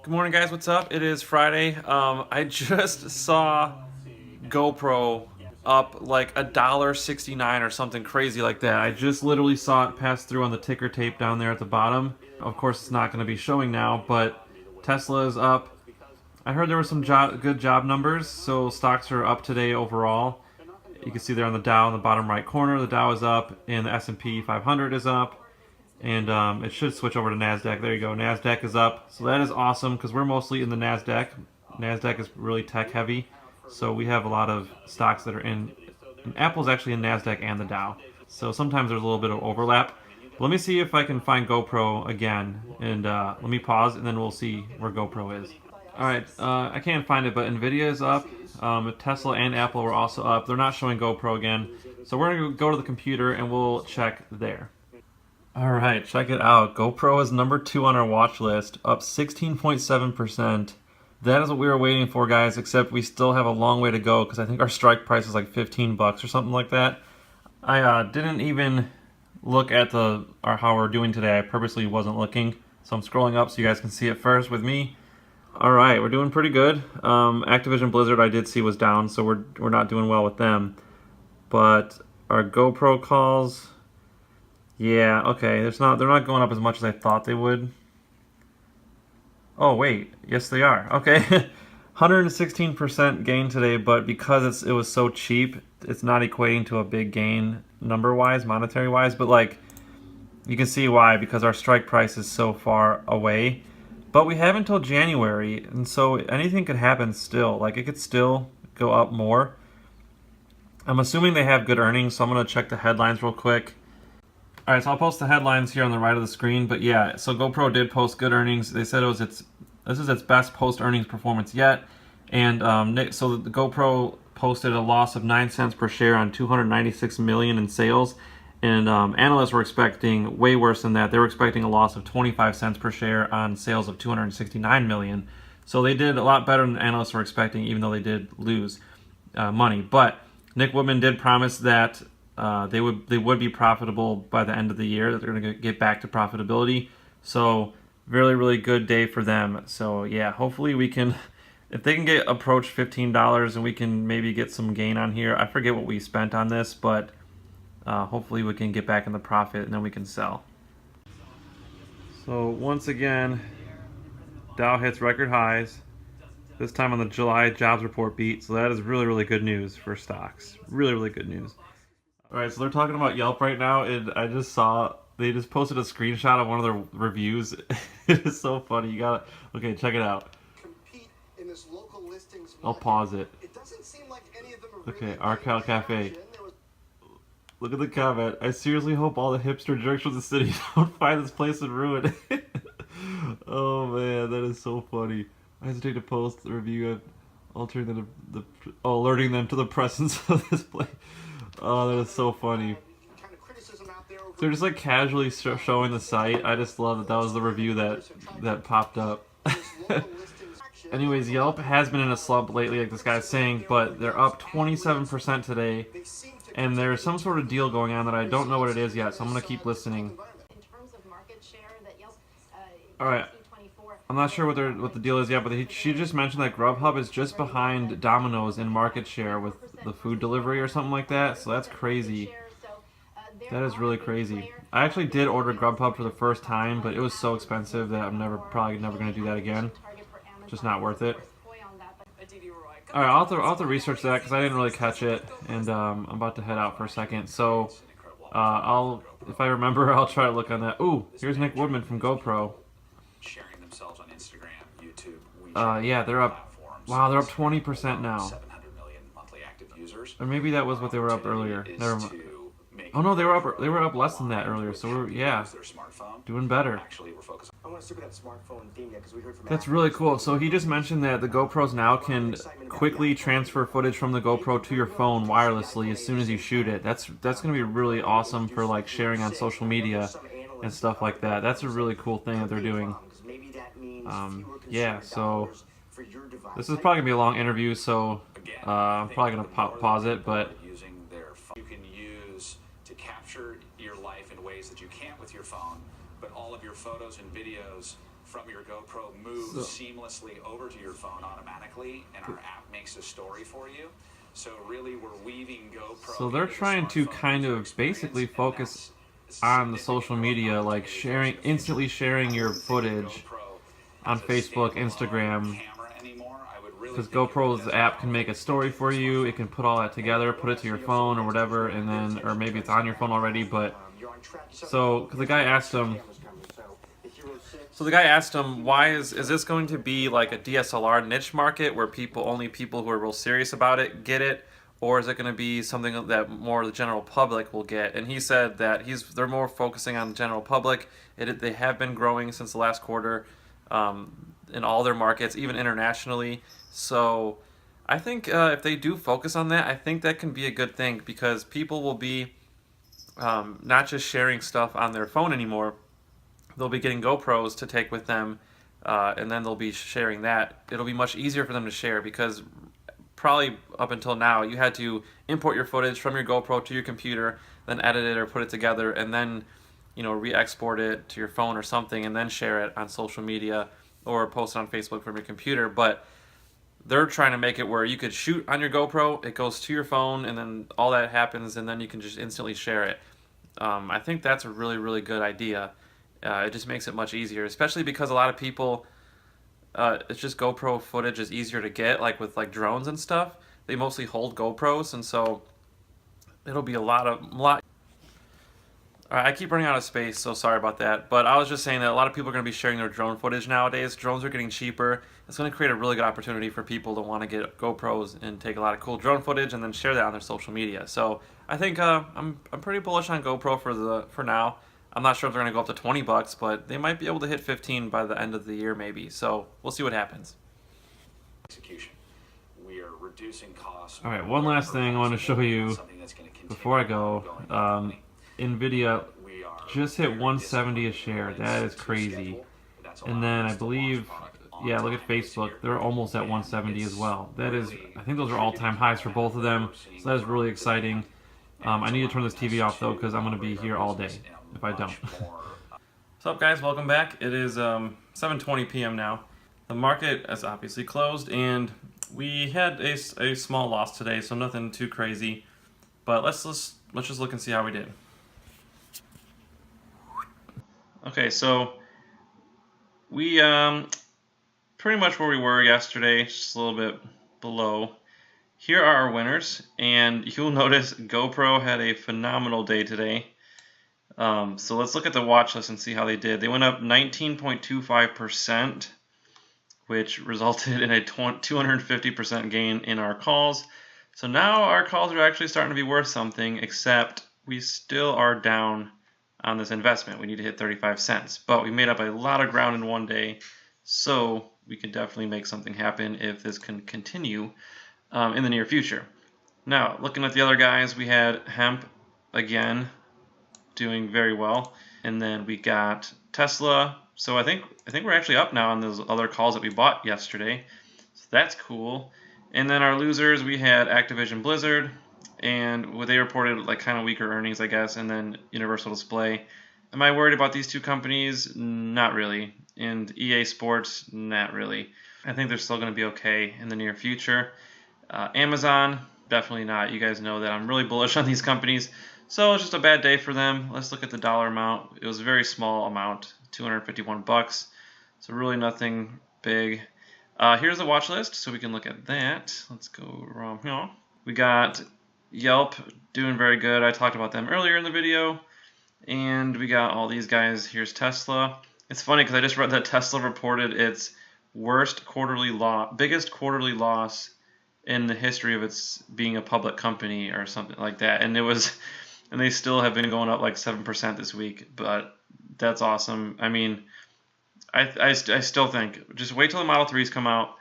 Good morning, guys. What's up? It is Friday. I just saw GoPro up like $1.69 or something crazy like that. I just literally saw it pass through on the ticker tape down there at the bottom. Of course, it's not going to be showing now, but Tesla is up. I heard there were some good job numbers, so stocks are up today overall. You can see there on the Dow in the bottom right corner, the Dow is up, and the S&P 500 is up. And it should switch over to NASDAQ. There you go. NASDAQ is up. So that is awesome because we're mostly in the NASDAQ. NASDAQ is really tech heavy. So we have a lot of stocks that are in. And Apple's actually in NASDAQ and the Dow. So sometimes there's a little bit of overlap. Let me see if I can find GoPro again. And let me pause and then we'll see where GoPro is. Alright, I can't find it, but Nvidia is up. Tesla and Apple were also up. They're not showing GoPro again. So we're going to go to the computer and we'll check there. Alright, check it out. GoPro is number 2 on our watch list, up 16.7%. That is what we were waiting for, guys, except we still have a long way to go because I think our strike price is like 15 bucks or something like that. I didn't even look at how we're doing today. I purposely wasn't looking, so I'm scrolling up so you guys can see it first with me. Alright, we're doing pretty good. Activision Blizzard I did see was down, so we're not doing well with them. But our GoPro calls... Yeah, okay, they're not going up as much as I thought they would. Oh, wait. Yes, they are. Okay. 116% gain today, but because it was so cheap, it's not equating to a big gain number-wise, monetary-wise, but like, you can see why, because our strike price is so far away. But we have until January, and so anything could happen still. Like, it could still go up more. I'm assuming they have good earnings, so I'm going to check the headlines real quick. Alright, so I'll post the headlines here on the right of the screen, but yeah, so GoPro did post good earnings. They said this is its best post-earnings performance yet, and so the GoPro posted a loss of 9 cents per share on 296 million in sales, and analysts were expecting way worse than that. They were expecting a loss of 25 cents per share on sales of 269 million. So they did a lot better than analysts were expecting, even though they did lose money. But Nick Woodman did promise that they would be profitable by the end of the year, that they're going to get back to profitability. So really, really good day for them. So yeah, hopefully we can, if they can approach $15 and we can maybe get some gain on here. I forget what we spent on this, but hopefully we can get back in the profit and then we can sell. So once again, Dow hits record highs, this time on the July jobs report beat. So that is really, really good news for stocks. Really, really good news. Alright, so they're talking about Yelp right now, and I just saw they just posted a screenshot of one of their reviews. It is so funny. Okay, check it out. In this local listings I'll pause it. It doesn't seem like any of them are okay, Arcal Cafe. Look at the comment. I seriously hope all the hipster jerks from the city don't find this place and ruin it. Oh man, that is so funny. I hesitate to post the review of alerting them to the presence of this place. Oh, that is so funny. They're just like casually showing the site. I just love that was the review that popped up. Anyways, Yelp has been in a slump lately, like this guy's saying, but they're up 27% today, and there's some sort of deal going on that I don't know what it is yet, so I'm going to keep listening. Alright, I'm not sure what the deal is yet, but she just mentioned that GrubHub is just behind Domino's in market share with the food delivery or something like that, so that's crazy. That is really crazy. I actually did order GrubHub for the first time, but it was so expensive that I'm probably never going to do that again. Just not worth it. Alright, I'll have to research that because I didn't really catch it, and I'm about to head out for a second, so if I remember, I'll try to look on that. Ooh, here's Nick Woodman from GoPro. Sharing themselves on Instagram, YouTube, WeChat, yeah, they're up. Wow, they're up 20% now. 700 million monthly active users. Or maybe that was what they were up earlier. Never mind. Oh no, they were up less than that earlier. So we're doing better. That's really cool. So he just mentioned that the GoPros now can quickly transfer footage from the GoPro to your phone wirelessly as soon as you shoot it. That's going to be really awesome for like sharing on social media and stuff like that. That's a really cool thing that they're doing. Yeah, so this is probably gonna be a long interview, so I'm probably gonna pause it, but you can use to capture your life in ways that you can't with your phone, but all of your photos and videos from your GoPro moves seamlessly over to your phone automatically, and our app makes a story for you. So really, we're weaving GoPro. So they're trying to kind of basically focus on the social media, like instantly sharing your footage on Facebook, Instagram, because GoPro's app can make a story for you. It can put all that together, put it to your phone or whatever, and then, or maybe it's on your phone already. But so, because the guy asked him, why is this going to be like a DSLR niche market where only people who are real serious about it get it, or is it going to be something that more the general public will get? And he said that they're more focusing on the general public. They have been growing since the last quarter in all their markets, even internationally. So I think if they do focus on that, I think that can be a good thing, because people will be not just sharing stuff on their phone anymore. They'll be getting GoPros to take with them, and then they'll be sharing that. It'll be much easier for them to share, because probably up until now you had to import your footage from your GoPro to your computer, then edit it or put it together, and then re-export it to your phone or something, and then share it on social media or post it on Facebook from your computer. But they're trying to make it where you could shoot on your GoPro, it goes to your phone, and then all that happens, and then you can just instantly share it. I think that's a really, really good idea. It just makes it much easier, especially because a lot of people, it's just GoPro footage is easier to get, like with drones and stuff. They mostly hold GoPros, and so it'll be a lot. Alright, I keep running out of space, so sorry about that. But I was just saying that a lot of people are going to be sharing their drone footage nowadays. Drones are getting cheaper. It's going to create a really good opportunity for people to want to get GoPros and take a lot of cool drone footage and then share that on their social media. So I think I'm pretty bullish on GoPro for now. I'm not sure if they're going to go up to $20, but they might be able to hit 15 by the end of the year, maybe. So we'll see what happens. Execution. We are reducing costs. All right, one last thing I want to show you before I go. NVIDIA just hit 170 a share. That is crazy. And then I believe, yeah, look at Facebook. They're almost at 170 as well. That is, I think those are all-time highs for both of them. So that is really exciting. I need to turn this TV off though, because I'm going to be here all day if I don't. What's up, guys? Welcome back. It is 7:20 p.m. now. The market is obviously closed, and we had a small loss today, so nothing too crazy. But let's just look and see how we did. Okay, so we pretty much where we were yesterday, just a little bit below. Here are our winners, and you'll notice GoPro had a phenomenal day today. So let's look at the watch list and see how they did. They went up 19.25%, which resulted in a 250% gain in our calls. So now our calls are actually starting to be worth something, except we still are down on this investment. We need to hit 35 cents, but we made up a lot of ground in one day, so we can definitely make something happen if this can continue in the near future. Now, looking at the other guys, we had hemp again doing very well, and then we got Tesla. So I think we're actually up now on those other calls that we bought yesterday, so that's cool. And then our losers, we had Activision Blizzard, and they reported like kind of weaker earnings, I guess, and then Universal Display. Am I worried about these two companies? Not really. And EA Sports, not really. I think they're still going to be okay in the near future. Amazon, definitely not. You guys know that I'm really bullish on these companies. So it's just a bad day for them. Let's look at the dollar amount. It was a very small amount, $251. So really nothing big. Here's the watch list, so we can look at that. Let's go around here. We got Yelp doing very good. I talked about them earlier in the video. And we got all these guys. Here's Tesla. It's funny because I just read that Tesla reported its biggest quarterly loss in the history of its being a public company or something like that. And they still have been going up like 7% this week. But that's awesome. I mean, I still think just wait till the Model 3s come out.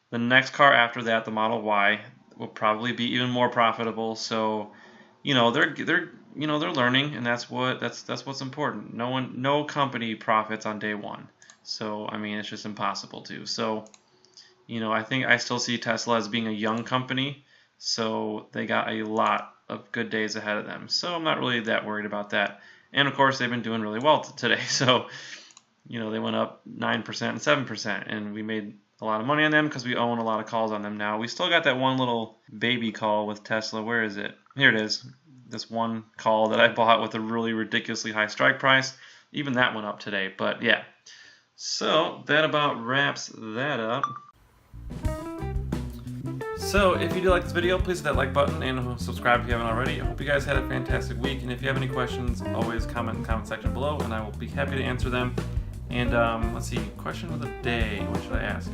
The next car after that, the Model Y, will probably be even more profitable. So, they're learning, and that's what's important. No company profits on day one. So, I mean, it's just impossible to. So, I think I still see Tesla as being a young company. So they got a lot of good days ahead of them. So I'm not really that worried about that. And of course, they've been doing really well today. So you know, they went up 9% and 7%, and we made a lot of money on them because we own a lot of calls on them now. We still got that one little baby call with Tesla. Where is it? Here it is. This one call that I bought with a really ridiculously high strike price. Even that went up today, but yeah. So that about wraps that up. So if you do like this video, please hit that like button and subscribe if you haven't already. I hope you guys had a fantastic week, and if you have any questions, always comment in the comment section below and I will be happy to answer them. And let's see, question of the day, what should I ask?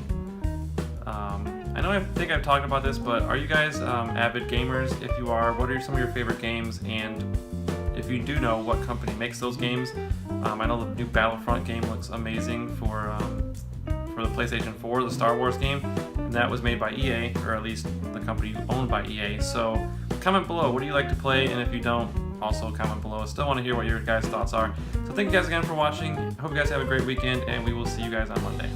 I think I've talked about this, but are you guys avid gamers? If you are, what are some of your favorite games? And if you do know what company makes those games, I know the new Battlefront game looks amazing for the PlayStation 4, the Star Wars game, and that was made by EA, or at least the company owned by EA. So comment below, what do you like to play? And if you don't, also comment below. I still want to hear what your guys' thoughts are. So thank you guys again for watching. I hope you guys have a great weekend, and we will see you guys on Monday.